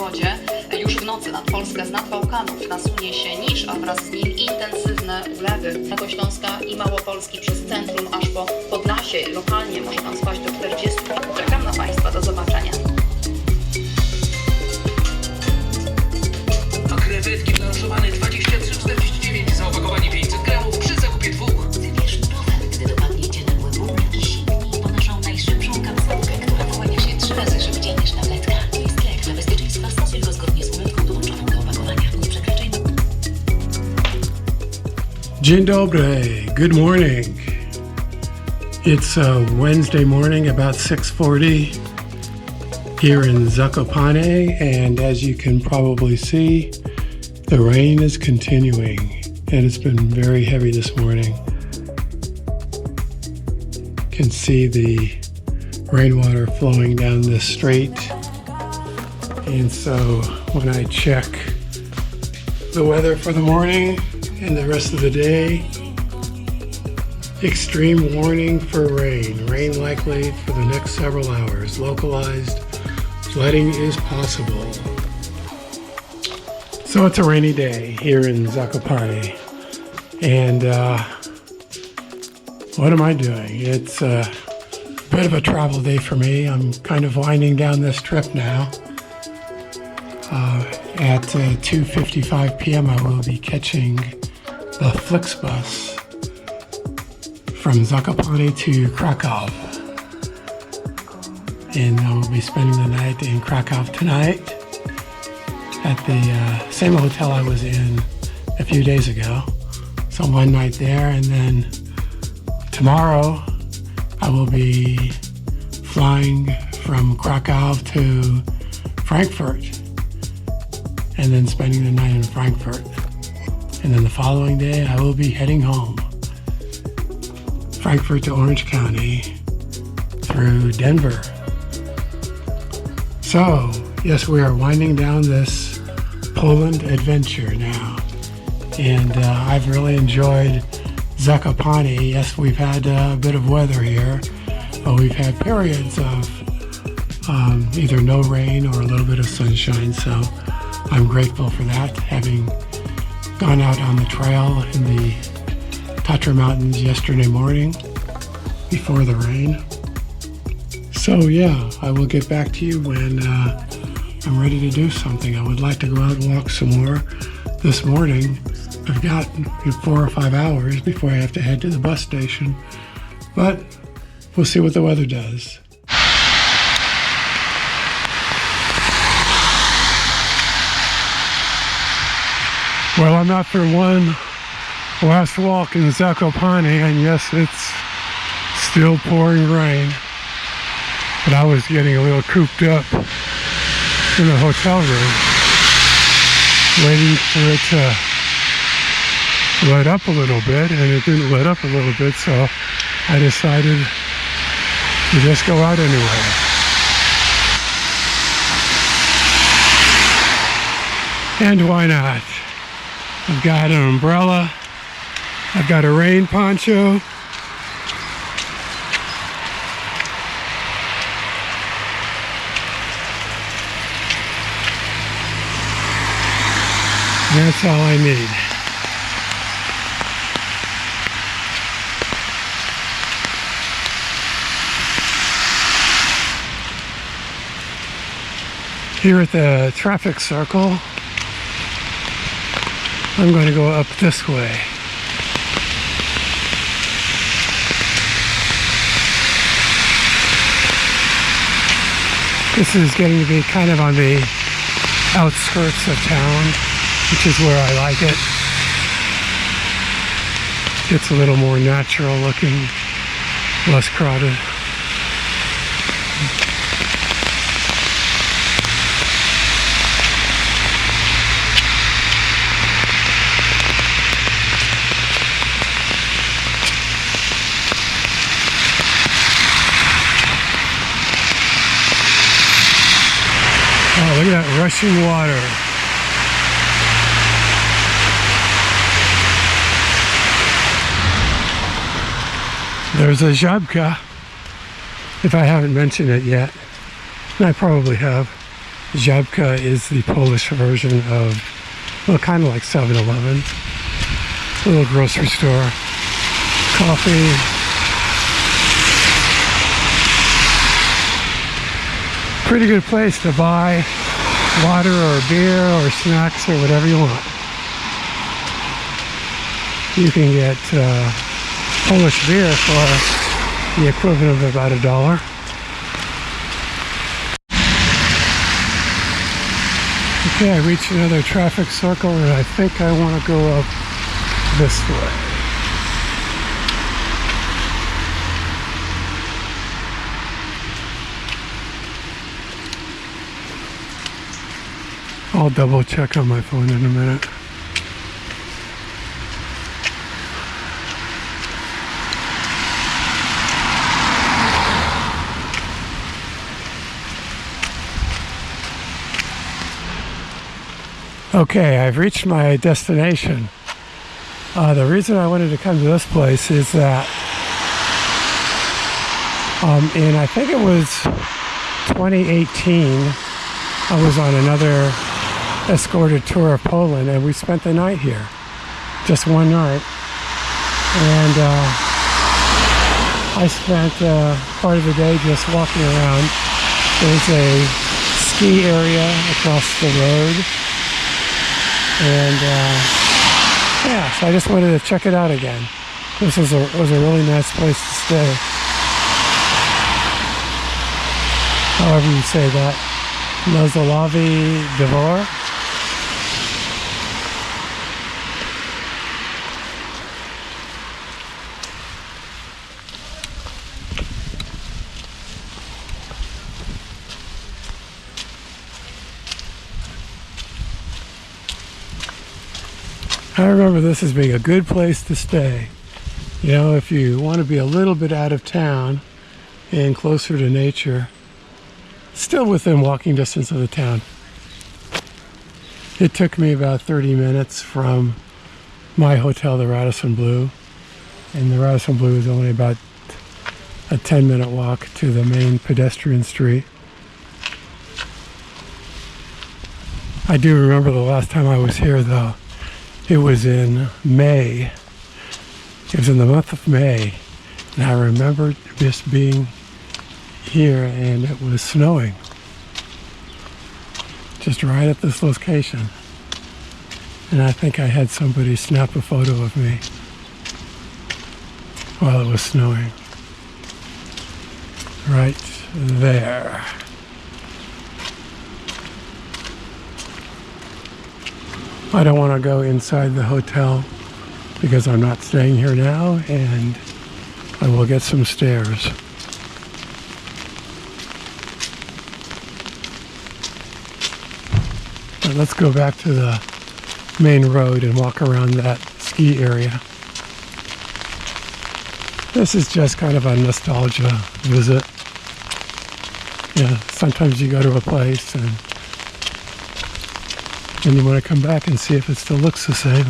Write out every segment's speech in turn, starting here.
pogodzie. Już w nocy nad Polskę z nad Bałkanów nasunie się niż, a wraz z nim intensywne ulewy. Śląska i Małopolski przez centrum aż po Podlasie. Lokalnie może tam spaść do 40. Czekam na Państwa, do zobaczenia. Krewetki planszowane 23,49 za opakowanie 500 gramów przy zakupie 2. Wybierz Nowem, gdy dopadniecie nagły ból i silni po naszą najszybszą kapsułkę, która wyłania się 3 razy szybciej niż tabletka. To jest lek. Dla bezpieczeństwa stosuj go zgodnie z ulotką dołączoną do opakowania. Nie przekraczaj. Dzień dobry, good morning. It's Wednesday morning about 6:40 here in Zakopane, and as you can probably see, the rain is continuing, and it's been very heavy this morning. You can see the rainwater flowing down this street, and so when I check the weather for the morning and the rest of the day, extreme warning for rain. Rain likely for the next several hours. Localized flooding is possible. So it's a rainy day here in Zakopane. And what am I doing? It's a bit of a travel day for me. I'm kind of winding down this trip now. At 2:55 p.m. I will be catching the Flix bus from Zakopane to Krakow. And I will be spending the night in Krakow tonight at the same hotel I was in a few days ago. So one night there, and then tomorrow I will be flying from Krakow to Frankfurt and then spending the night in Frankfurt. And then the following day I will be heading home. Frankfurt to Orange County through Denver. So, yes, we are winding down this Poland adventure now. And I've really enjoyed Zakopane. Yes, we've had a bit of weather here, but we've had periods of either no rain or a little bit of sunshine. So I'm grateful for that, having gone out on the trail in the Tatras Mountains yesterday morning before the rain. So yeah, I will get back to you when I'm ready to do something. I would like to go out and walk some more this morning. I've got 4 or 5 hours before I have to head to the bus station, but we'll see what the weather does. Well, I'm out for one last walk in Zakopane, and yes, it's still pouring rain. But I was getting a little cooped up in the hotel room, waiting for it to let up a little bit, and it didn't let up a little bit, so I decided to just go out anyway. And why not? I've got an umbrella, I've got a rain poncho, that's all I need. Here at the traffic circle, I'm going to go up this way. This is getting to be kind of on the outskirts of town, which is where I like it. Gets a little more natural looking, less crowded. Oh, look at that rushing water. There's a Żabka, if I haven't mentioned it yet, and I probably have. Żabka is the Polish version of, well, kind of like 7-Eleven. A little grocery store. Coffee. Pretty good place to buy water or beer or snacks or whatever you want. You can get Polish beer for the equivalent of about $1. Okay, I reached another traffic circle and I think I want to go up this way. I'll double check on my phone in a minute. Okay, I've reached my destination. The reason I wanted to come to this place is that in, I think it was 2018, I was on another escorted tour of Poland and we spent the night here. Just one night. And I spent part of the day just walking around. There's a ski area across the road. And yeah, so I just wanted to check it out again. This was a really nice place to stay. However you say that. Nozolavi Dvor. I remember this as being a good place to stay. You know, if you want to be a little bit out of town and closer to nature, still within walking distance of the town. It took me about 30 minutes from my hotel, the Radisson Blu, and the Radisson Blu is only about a 10-minute walk to the main pedestrian street. I do remember the last time I was here though. It was in May. It was in the month of May. And I remember just being here and it was snowing. Just right at this location. And I think I had somebody snap a photo of me while it was snowing. Right there. I don't want to go inside the hotel because I'm not staying here now and I will get some stairs. But let's go back to the main road and walk around that ski area. This is just kind of a nostalgia visit. Yeah, sometimes you go to a place and you want to come back and see if it still looks the same.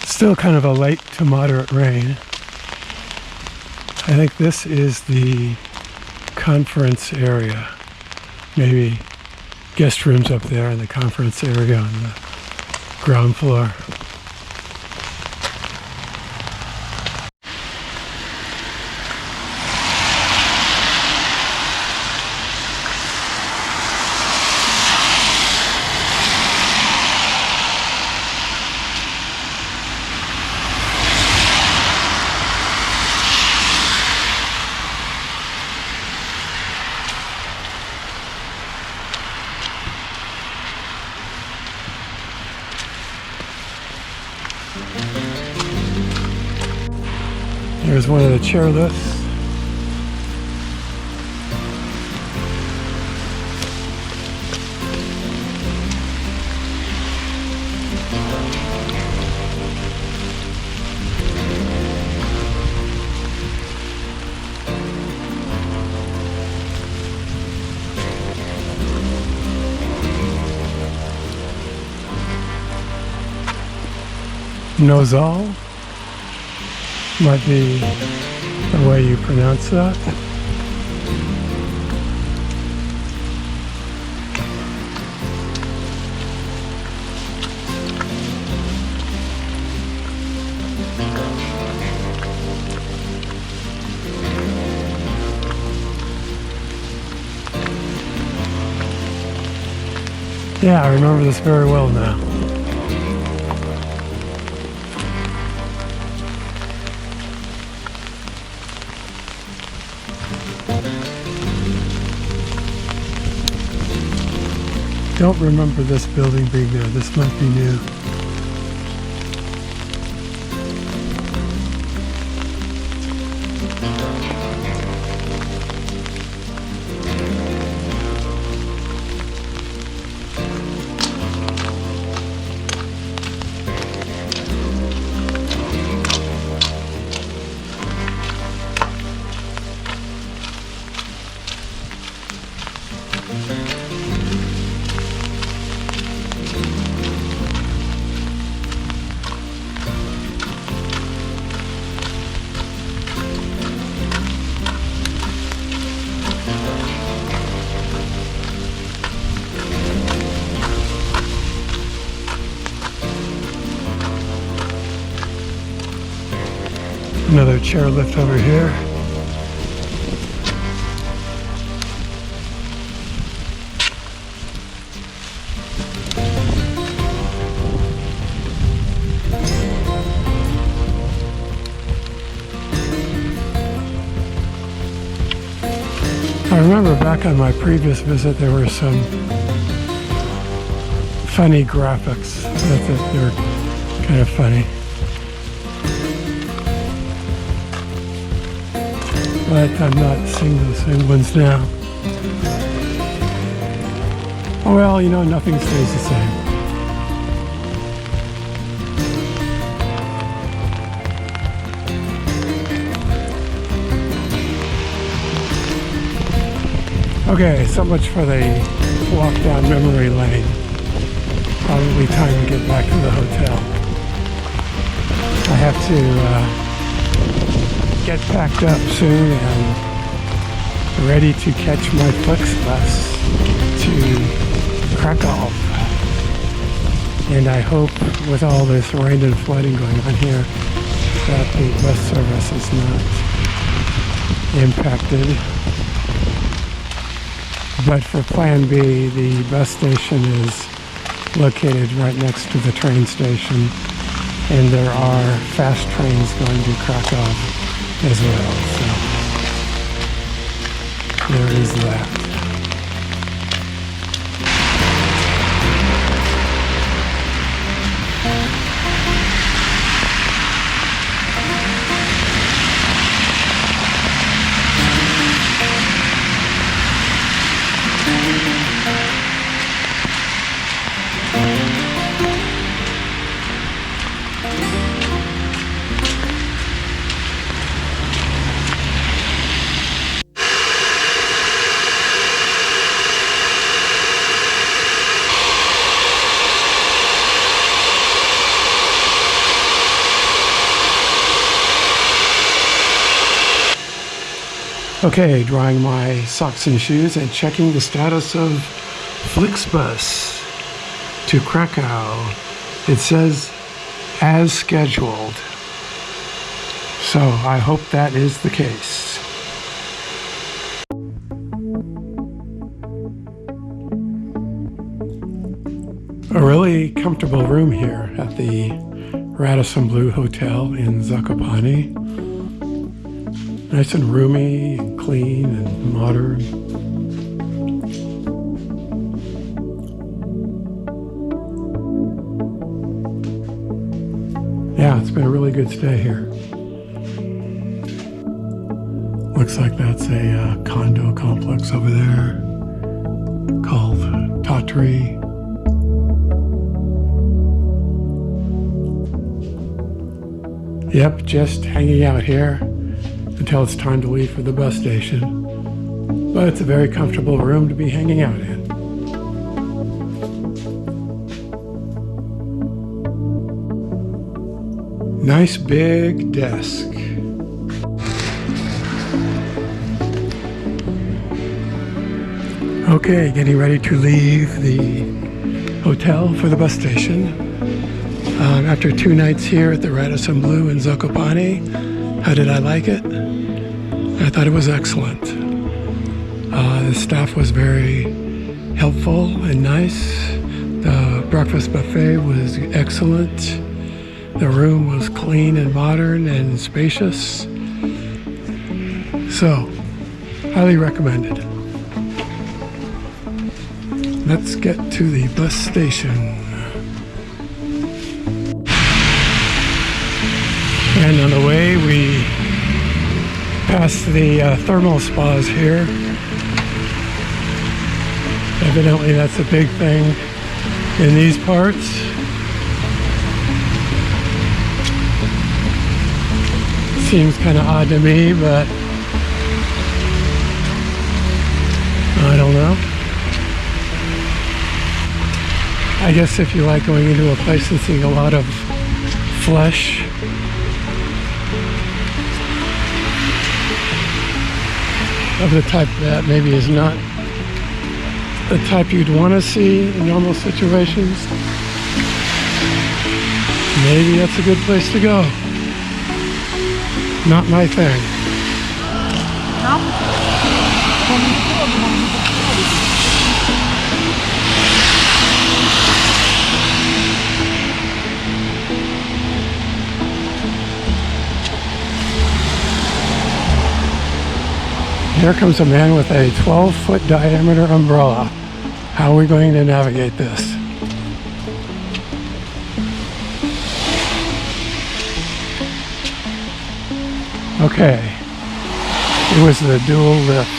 Still kind of a light to moderate rain. I think this is the conference area. Maybe guest rooms up there in the conference area on the ground floor. Here's one of the chairlifts. Nozal might be the way you pronounce that. Yeah, I remember this very well now. Don't remember this building being there. This might be new. Another chairlift over here. I remember back on my previous visit there were some funny graphics. They're kind of funny. But I'm not seeing those same ones now. Oh well, you know, nothing stays the same. Okay, so much for the walk down memory lane. Probably time to get back to the hotel. I have to get packed up soon and ready to catch my Flix bus to Krakow. And I hope with all this rain and flooding going on here that the bus service is not impacted. But for Plan B, the bus station is located right next to the train station, and there are fast trains going to Krakow as well, so there is that. Okay, drying my socks and shoes and checking the status of Flixbus to Krakow. It says as scheduled. So I hope that is the case. A really comfortable room here at the Radisson Blu Hotel in Zakopane. Nice and roomy and clean and modern. Yeah, it's been a really good stay here. Looks like that's a condo complex over there called Tatras. Yep, just hanging out here until it's time to leave for the bus station. But it's a very comfortable room to be hanging out in. Nice big desk. Okay, getting ready to leave the hotel for the bus station. After 2 nights here at the Radisson Blu in Zakopane, how did I like it? I thought it was excellent. The staff was very helpful and nice. The breakfast buffet was excellent. The room was clean and modern and spacious. So, highly recommended. Let's get to the bus station. And on the way, we passed the thermal spas here. Evidently, that's a big thing in these parts. Seems kind of odd to me, but I don't know. I guess if you like going into a place and seeing a lot of flesh, of the type that maybe is not the type you'd want to see in normal situations, maybe that's a good place to go. Not my thing. Here comes a man with a 12-foot diameter umbrella. How are we going to navigate this? Okay, it was the dual lift.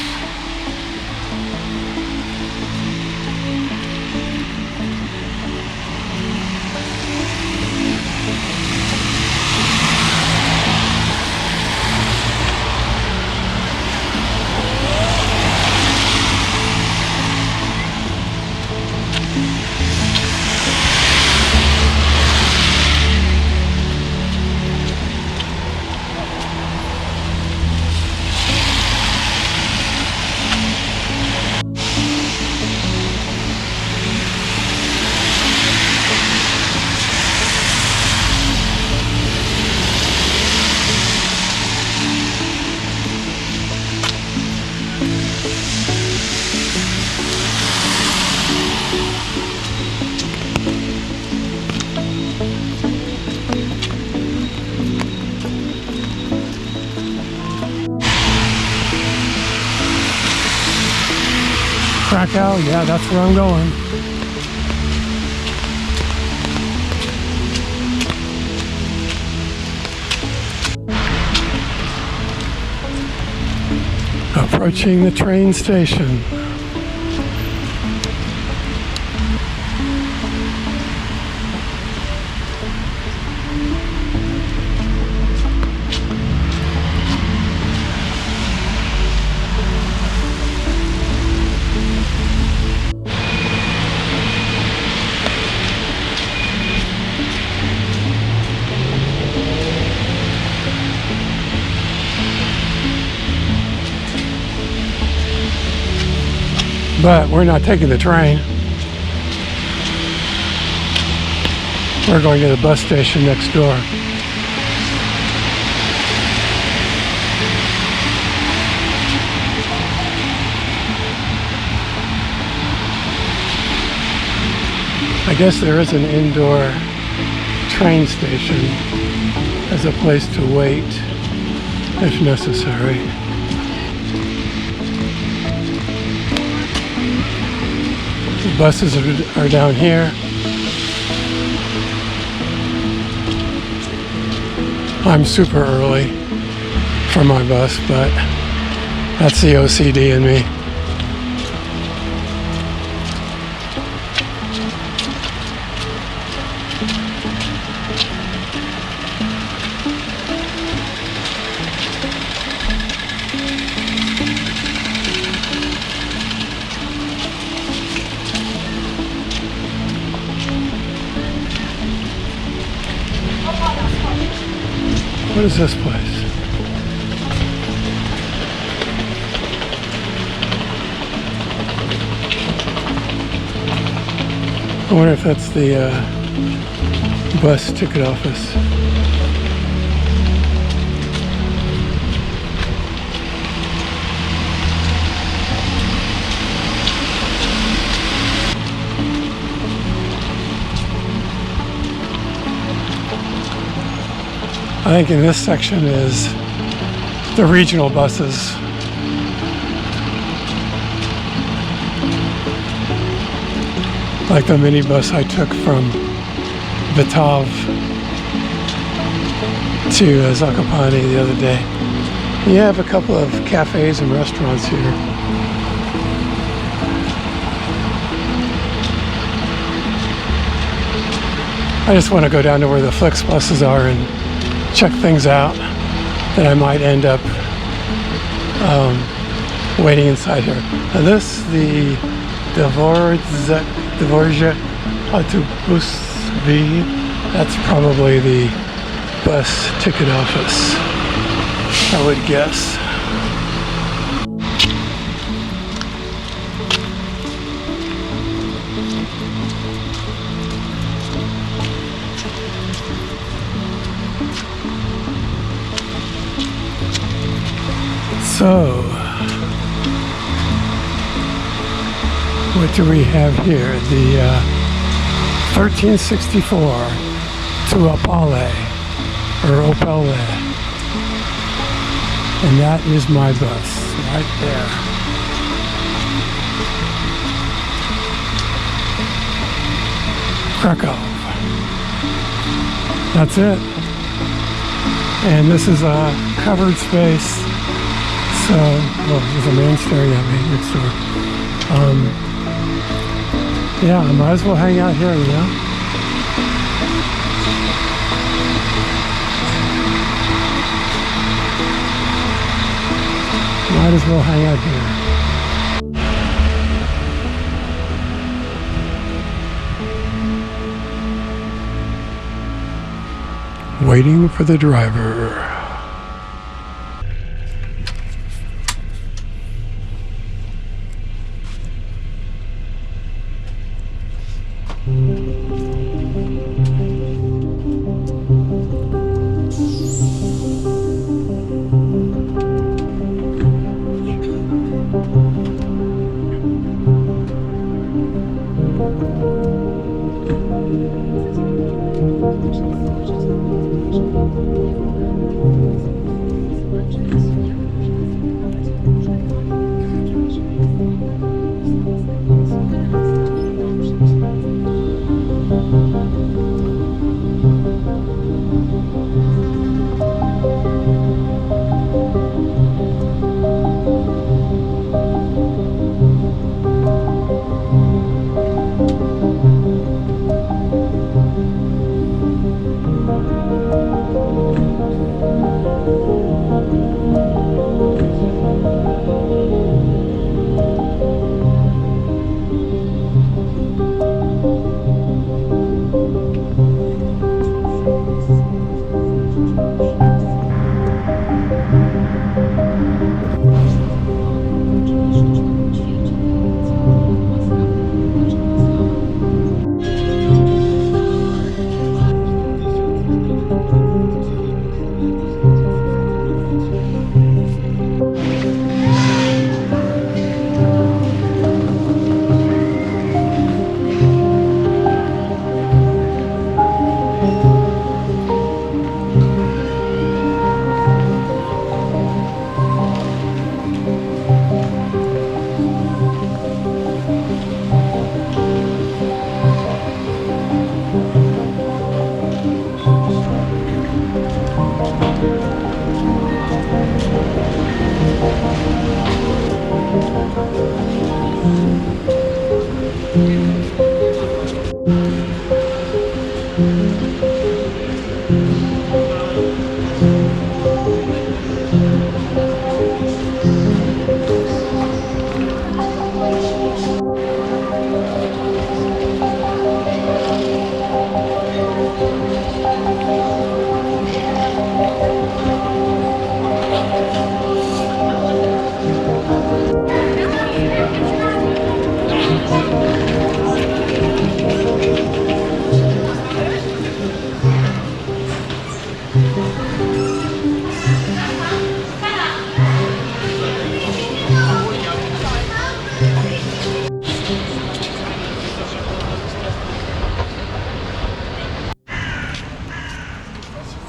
Krakow, yeah, that's where I'm going. Approaching the train station. But we're not taking the train. We're going to the bus station next door. I guess there is an indoor train station as a place to wait if necessary. The buses are down here. I'm super early for my bus, but that's the OCD in me. is this place? I wonder if that's the bus ticket office. I think in this section is the regional buses. Like the minibus I took from Vitov to Zakopane the other day. You have a couple of cafes and restaurants here. I just want to go down to where the Flix buses are and check things out that I might end up waiting inside here. Now this, the Dvorzhe Autobus V, that's probably the bus ticket office, I would guess. So, what do we have here? The 1364 to Opale, or Opale. And that is my bus, right there. Krakow. That's it. And this is a covered space. So, well, there's a man staring at me next door. Yeah, I might as well hang out here, you know? Might as well hang out here. Waiting for the driver.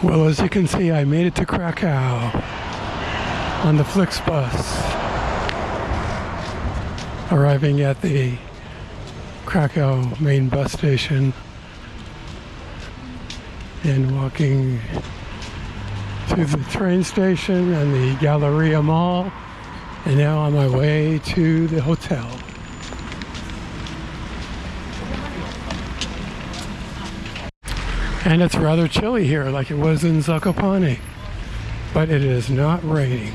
Well, as you can see, I made it to Krakow on the Flix bus, arriving at the Krakow main bus station and walking to the train station and the Galleria Mall, and now on my way to the hotel. And it's rather chilly here, like it was in Zakopane, but it is not raining.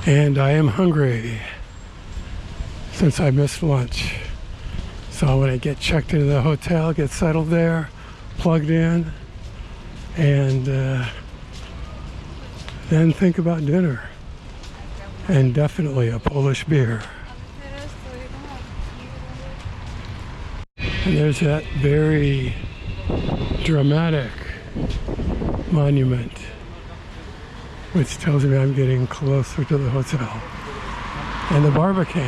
And I am hungry since I missed lunch. So I'm gonna get checked into the hotel, get settled there, plugged in, and then think about dinner. And definitely a Polish beer. And there's that very dramatic monument, which tells me I'm getting closer to the hotel. And the Barbican,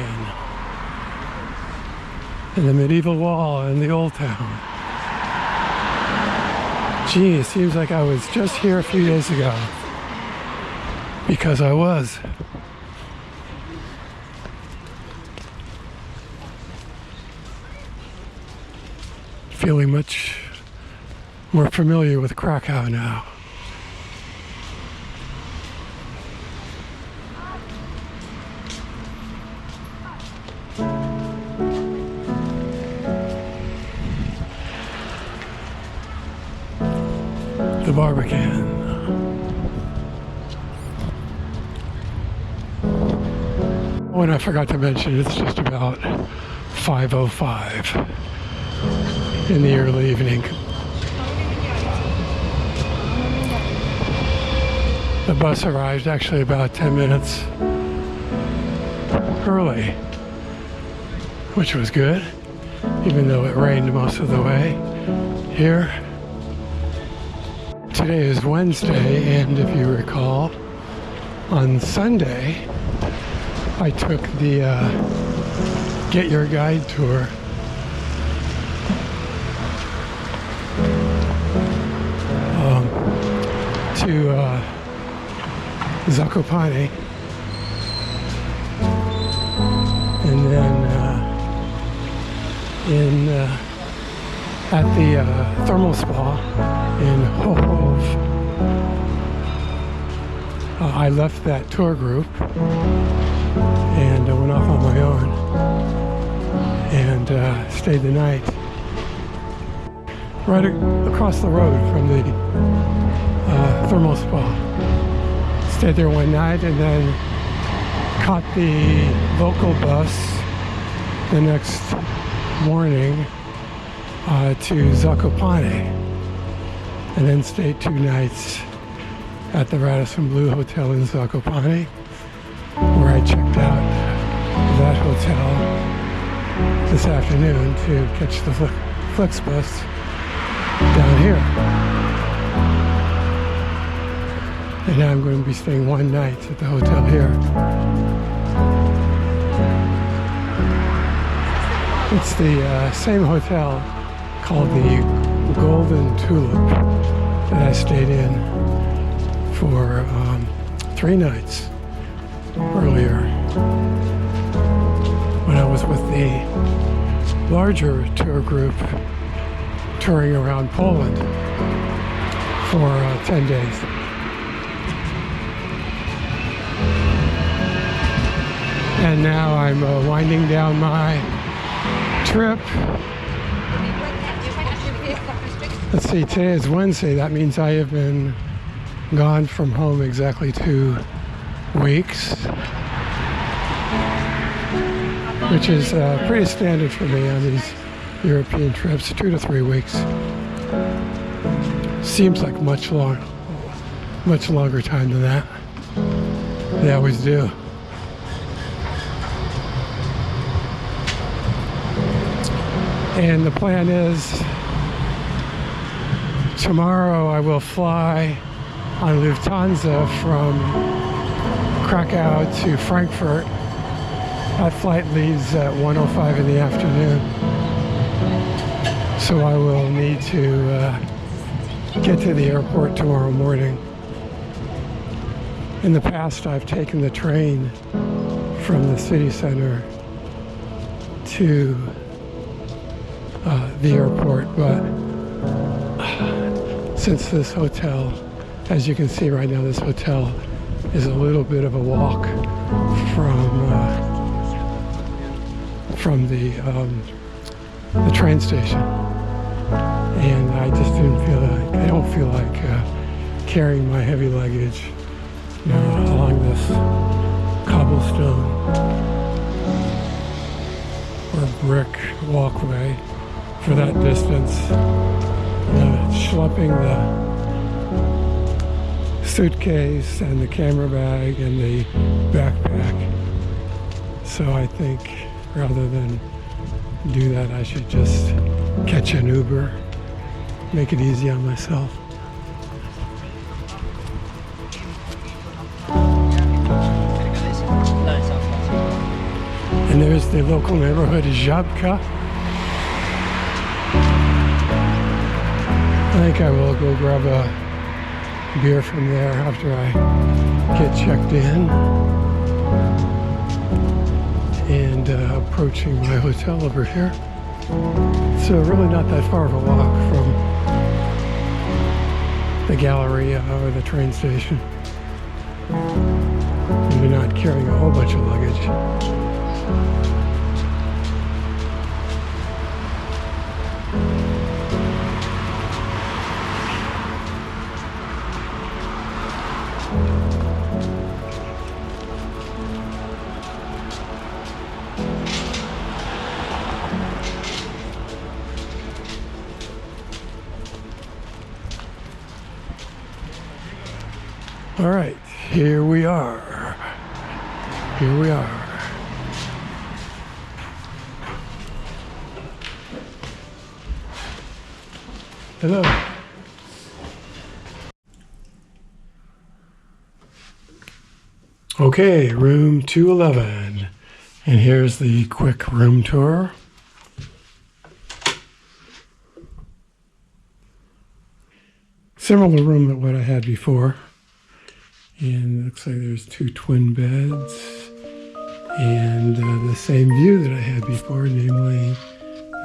and the medieval wall, and the old town. Gee, it seems like I was just here a few days ago. Because I was. Feeling much more familiar with Krakow now. The Barbican. Oh, and I forgot to mention, it's just about 5:05 in the early evening. The bus arrived actually about 10 minutes early, which was good, even though it rained most of the way here. Today is Wednesday, and if you recall, on Sunday, I took the Get Your Guide tour to Zakopane, and then at the thermal spa in Kraków. I left that tour group and I went off on my own and stayed the night right across the road from the thermal spa. Stayed there one night and then caught the local bus the next morning to Zakopane, and then stayed 2 nights at the Radisson Blu Hotel in Zakopane, where I checked out that hotel this afternoon to catch the Flix bus down here. And now I'm going to be staying 1 night at the hotel here. It's the same hotel called the Golden Tulip that I stayed in for 3 nights earlier when I was with the larger tour group touring around Poland for 10 days. And now I'm winding down my trip. Let's see, today is Wednesday. That means I have been gone from home exactly 2 weeks, which is pretty standard for me on these European trips, 2 to 3 weeks. Seems like much longer time than that. They always do. And the plan is tomorrow I will fly on Lufthansa from Krakow to Frankfurt. That flight leaves at 1:05 in the afternoon. So I will need to get to the airport tomorrow morning. In the past, I've taken the train from the city center to the airport, but since this hotel, as you can see right now, this hotel is a little bit of a walk from the train station, and I just I don't feel like carrying my heavy luggage along this cobblestone or brick walkway for that distance, schlepping the suitcase and the camera bag and the backpack. So I think rather than do that, I should just catch an Uber, make it easy on myself. And there's the local neighborhood, Żabka. I think I will go grab a beer from there after I get checked in. And approaching my hotel over here. So really not that far of a walk from the Galleria or the train station. Maybe not carrying a whole bunch of luggage. All right, here we are. Here we are. Hello. Okay, room 211. And here's the quick room tour. Similar room to what I had before. And it looks like there's 2 twin beds and the same view that I had before, namely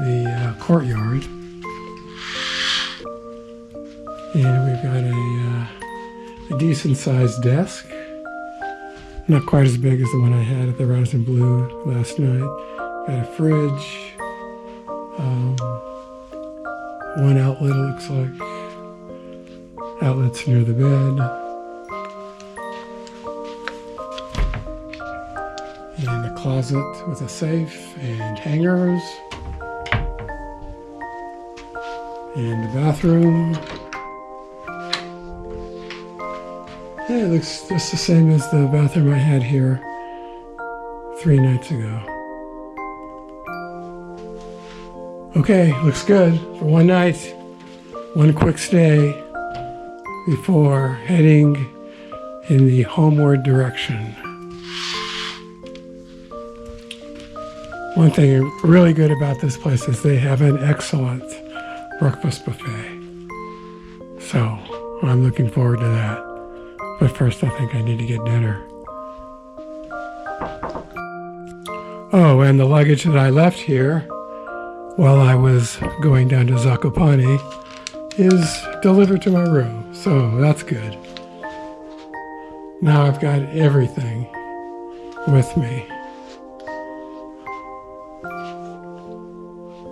the courtyard. And we've got a decent sized desk, not quite as big as the one I had at the Radisson Blu last night. Got a fridge, one outlet, it looks like. Outlets near the bed. And a closet with a safe and hangers. And the bathroom. Yeah, it looks just the same as the bathroom I had here 3 nights ago. Okay, looks good for one night. One quick stay before heading in the homeward direction. One thing really good about this place is they have an excellent breakfast buffet. So I'm looking forward to that. But first I think I need to get dinner. Oh, and the luggage that I left here while I was going down to Zakopane is delivered to my room. So that's good. Now I've got everything with me.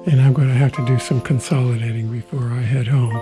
And I'm going to have to do some consolidating before I head home.